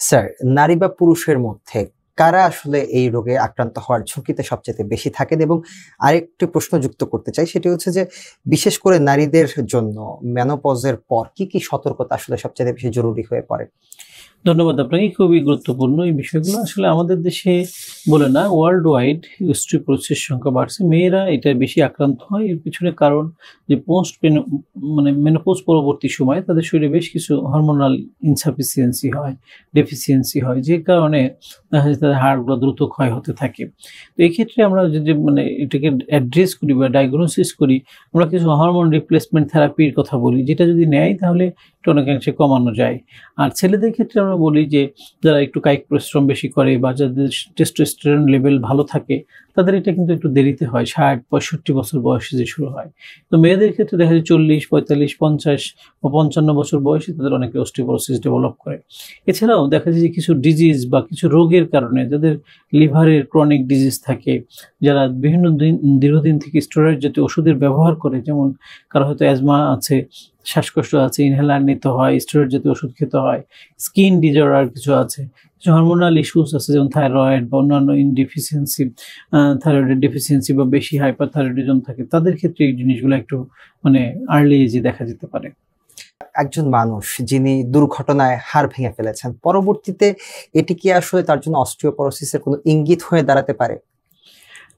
Sir, নারী বা পুরুষের মধ্যে কারা আসলে এই রোগে আক্রান্ত হওয়ার ঝুঁকিতে সবচেয়ে বেশি থাকেন? এবং আরেকটি প্রশ্ন যুক্ত করতে চাই, সেটি হচ্ছে যে বিশেষ করে নারীদের জন্য মেনোপজের পর কি, কি সতর্কতা আসলে সবচাইতে বেশি জরুরি হয়ে পড়ে? ধন্যবাদ আপনাকে। খুবই গুরুত্বপূর্ণ এই বিষয়গুলো। আসলে আমাদের দেশে বলে না, ওয়ার্ল্ড ওয়াইড অস্টিওপোরোসিস সংখ্যা বাড়ছে। মেয়েরা এটা বেশি আক্রান্ত হয়। এর পিছনে কারণ যে মেনোপজ পরবর্তী সময়ে তাদের শরীরে বেশ কিছু হরমোনাল ইনসাফিসিয়েন্সি হয়, ডেফিসিয়েন্সি হয়, যে কারণে দেখা যায় তাদের হাড়গুলো দ্রুত ক্ষয় হতে থাকে। তো এই ক্ষেত্রে আমরা যদি এটাকে অ্যাড্রেস করি বা ডায়াগনোসিস করি, আমরা কিছু হরমোন রিপ্লেসমেন্ট থেরাপির কথা বলি, যেটা যদি নেয় তাহলে এটা অনেকাংশে কমানো যায়। আর ছেলেদের ক্ষেত্রে আমরা বলি যে যারা একটু কায়িক পরিশ্রম বেশি করে বা যাদের টেস্টোস্টেরন লেভেল ভালো থাকে, তাদের এটা কিন্তু একটু দেরিতে হয়, ৬০-৬৫ বছর বয়সে যে শুরু হয়। তো মেয়েদের ক্ষেত্রে দেখা যায় ৪০, ৪৫, ৫০ বা ৫৫ বছর বয়সে তাদের অনেকে অস্টিওপোরোসিস ডেভেলপ করে। এছাড়াও দেখা যায় যে কিছু ডিজিজ বা কিছু রোগের কারণে যাদের লিভারের ক্রনিক ডিজিজ থাকে, যারা বিভিন্ন দীর্ঘদিন থেকে স্টেরয়েড জাতীয় ওষুধের ব্যবহার করে, যেমন কারো হয়তো অ্যাজমা আছে, শ্বাসকষ্ট আছে, ইনহেলার নিতে হয়, স্টেরয়েড জাতীয় ওষুধ খেতে হয়, স্কিন ডিজঅর্ডার কিছু আছে, কিছু হরমোনাল ইস্যুস আছে, যেমন থাইরয়েড বা অন্যান্য ডেফিসিয়েন্সি, থাইরয়েডের ডেফিসিয়েন্সি বা বেশি হাইপারথাইরয়েডিজম থাকে, তাদের ক্ষেত্রে এই জিনিসগুলো একটু আর্লি এজে দেখা যেতে পারে। একজন মানুষ যিনি দুর্ঘটনায় হাড় ভেঙে ফেলেছেন, পরবর্তীতে এটি কি আসলে তার জন্য অস্টিওপোরোসিসের কোনো ইঙ্গিত হয়ে দাঁড়াতে পারে?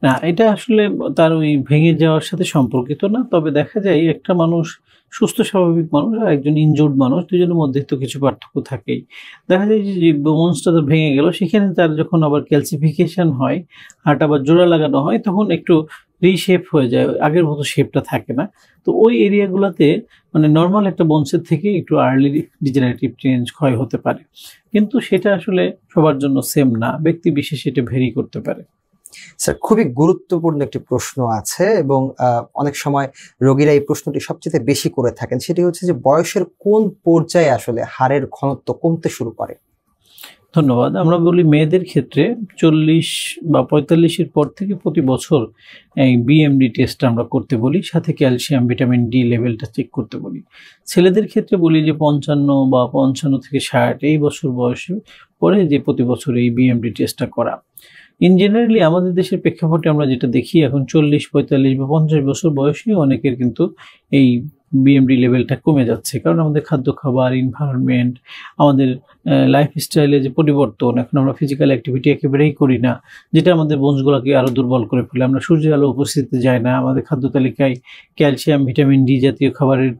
না, এটা আসলে তার ওই ভেঙে যাওয়ার সাথে সম্পর্কিত না। তবে দেখা যায় একটা মানুষ, সুস্থ স্বাভাবিক মানুষ আর একজন ইনজুর্ড মানুষ, দুজনের মধ্যে তো কিছু পার্থক্য থাকেই। দেখা যায় যে বোনসটা তার ভেঙে গেল, সেখানে তার যখন আবার ক্যালসিফিকেশন হয়, হাড়টা আবার জোড়া লাগানো হয়, তখন একটু রিশেপ হয়ে যায়, আগের মতো শেপটা থাকে না। তো ওই এরিয়াগুলোতে নর্মাল একটা বোনসের থেকে একটু আর্লি ডিজেনারেটিভ চেঞ্জ ক্ষয় হতে পারে, কিন্তু সেটা আসলে সবার জন্য সেম না, ব্যক্তি বিশেষে এটা ভেরি করতে পারে। স্যার, খুবই গুরুত্বপূর্ণ একটি প্রশ্ন আছে এবং অনেক সময় রোগীরা এই প্রশ্নটি সবচেয়ে বেশি করে থাকেন, সেটি হচ্ছে যে বয়সের কোন পর্যায়ে আসলে হাড়ের ঘনত্ব কমতে শুরু করে? ধন্যবাদ। আমরা বলি মেয়েদের ক্ষেত্রে ৪০ বা ৪৫-এর পর থেকে প্রতি বছর এই বিএমডি টেস্টটা আমরা করতে বলি, সাথে ক্যালসিয়াম, ভিটামিন ডি লেভেলটা চেক করতে বলি। ছেলেদের ক্ষেত্রে বলি যে ৫৫ বা ৫৫ থেকে ৬০ এই বছর বয়সে পরে যে প্রতি বছর এই বিএমডি টেস্টটা করা। ইন জেনারেলি আমাদের দেশের প্রেক্ষাপটে আমরা যেটা দেখি, এখন ৪০, ৪৫ বা ৫০ বছর বয়সেই অনেকের কিন্তু এই বিএমডি লেভেলটা কমে যাচ্ছে, কারণ আমাদের খাদ্য খাবার, এনভায়রনমেন্ট, আমাদের লাইফস্টাইলে যে পরিবর্তন, এখন আমরা ফিজিক্যাল অ্যাক্টিভিটি একেবারেই করি না, যেটা আমাদের বোনসগুলোকে আরও দুর্বল করে ফেলে। আমরা সূর্যের আলো উপস্থিতিতে যাই না, আমাদের খাদ্য তালিকায় ক্যালসিয়াম, ভিটামিন ডি জাতীয় খাবারের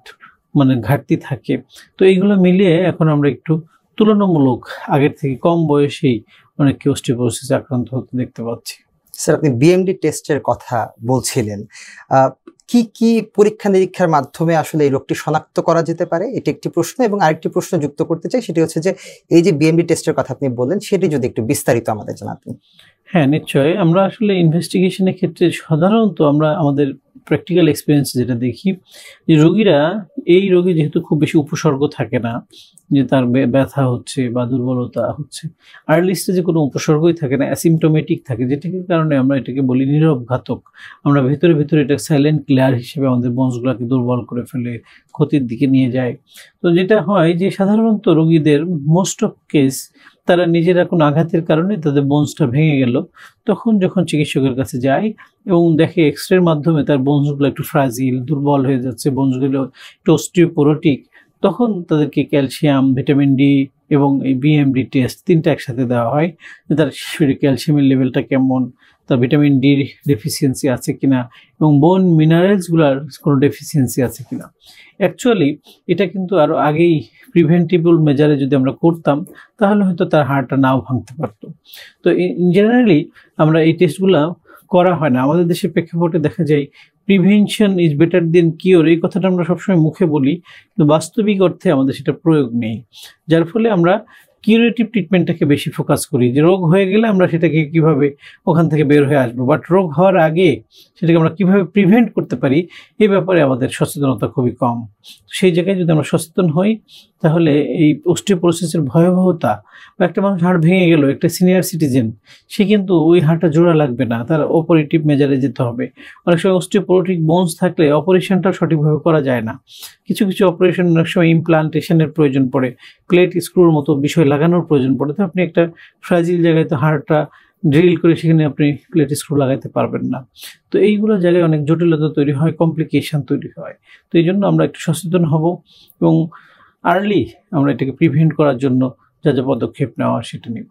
ঘাটতি থাকে। তো এইগুলো মিলিয়ে এখন আমরা একটু তুলনামূলক আগের থেকে কম বয়সেই অনেককে অস্টিওপোরোসিসে আক্রান্ত হতে দেখতে পাচ্ছি। স্যার, আপনি বিএমডি টেস্টের কথা বলছিলেন, কি কি পরীক্ষা নিরীক্ষার মাধ্যমে আসলে এই রোগটি শনাক্ত করা যেতে পারে, এটি একটি প্রশ্ন। এবং আরেকটি প্রশ্ন যুক্ত করতে চাই, সেটি হচ্ছে যে এই যে বিএমডি টেস্টের কথা আপনি বললেন, সেটি যদি একটু বিস্তারিত আমাদের জানাতেন। হ্যাঁ, নিশ্চয়ই। আমরা আসলে ইনভেস্টিগেশনের ক্ষেত্রে সাধারণত আমরা আমাদের প্র্যাকটিক্যাল এক্সপেরিয়েন্স যেটা দেখি, যে রোগীরা এই রোগে যেহেতু খুব বেশি উপসর্গ থাকে না, যে তার ব্যথা হচ্ছে বা দুর্বলতা হচ্ছে, আর্লি স্টেজে কোনো উপসর্গই থাকে না, অ্যাসিমটোমেটিক থাকে, যেটাকে কারণে আমরা এটাকে বলি নীরব ঘাতক। আমরা ভেতরে ভেতরে এটা সাইলেন্ট কিলার হিসেবে আমাদের বোনসগুলোকে দুর্বল করে ফেলে, ক্ষতির দিকে নিয়ে যায়। তো যেটা হয় যে সাধারণত রোগীদের মোস্ট অফ কেস তারা নিজেরা কোনো আঘাতের কারণে তাদের বোনসটা ভেঙে গেল, তখন যখন চিকিৎসকের কাছে যায় এবং দেখে এক্সরের মাধ্যমে তার বোনসগুলো একটু ফ্রাজিল, দুর্বল হয়ে যাচ্ছে, বোনসগুলো একটু অস্টিওপোরোটিক, তখন তাদেরকে ক্যালসিয়াম, ভিটামিন ডি এবং এই বিএমডি টেস্ট তিনটা একসাথে দেওয়া হয়, যে তার শরীরে ক্যালসিয়ামের লেভেলটা কেমন, তার ভিটামিন ডির ডেফিসিয়েন্সি আছে কিনা, এবং বোন মিনারেলসগুলোর কোনো ডেফিসিয়েন্সি আছে কিনা। অ্যাকচুয়ালি এটা কিন্তু আরও আগেই প্রিভেন্টিবল মেজারে যদি আমরা করতাম, তাহলে হয়তো তার হাড়টা নাও ভাঙতে পারতো। তো জেনারেলি আমরা এই টেস্টগুলো করা হয় না। আমাদের দেশের প্রেক্ষাপটে দেখা যায় prevention is better then cure, এই কথাটা আমরা সবসময় মুখে বলি, কিন্তু বাস্তবিক অর্থে আমাদের সেটা প্রয়োগ নেই, যার ফলে আমরা কিউরেটিভ ট্রিটমেন্টটাকে বেশি ফোকাস করি, যে রোগ হয়ে গেলে আমরা সেটাকে কিভাবে ওখান থেকে বের হয়ে আসবো, বাট রোগ হওয়ার আগে সেটাকে আমরা কিভাবে প্রিভেন্ট করতে পারি এই ব্যাপারে আমাদের সচেতনতা খুবই কম। সেই জায়গায় যদি আমরা সচেতন হই, তাহলে এই অস্টিওপোরোসিসের ভয়াবহতা, বা একটা মানুষ হাড় ভেঙে গেল, একটা সিনিয়র সিটিজেন, সে কিন্তু ওই হাড়টা জোড়া লাগবে না, তার অপারেটিভ মেজারে যেতে হবে। অনেক সময় অস্টিওপোরোটিক বোনস থাকলে অপারেশনটা সঠিকভাবে করা যায় না, কিছু কিছু অপারেশন অনেক সময় ইমপ্লান্টেশনের প্রয়োজন পড়ে, প্লেট স্ক্রুর মতো বিষয় লাগানোর প্রয়োজন পড়ে, তো আপনি একটা ফ্রাজিল জায়গায় তো হাড়টা ড্রিল করে সেখানে আপনি প্লেট স্ক্রু লাগাইতে পারবেন না। তো এইগুলো জায়গায় অনেক জটিলতা তৈরি হয়, কমপ্লিকেশন তৈরি হয়। তো এই জন্য আমরা একটু সচেতন হব এবং আর্লি আমরা এটাকে প্রিভেন্ট করার জন্য যা যা পদক্ষেপ নেওয়া সেটা নিব।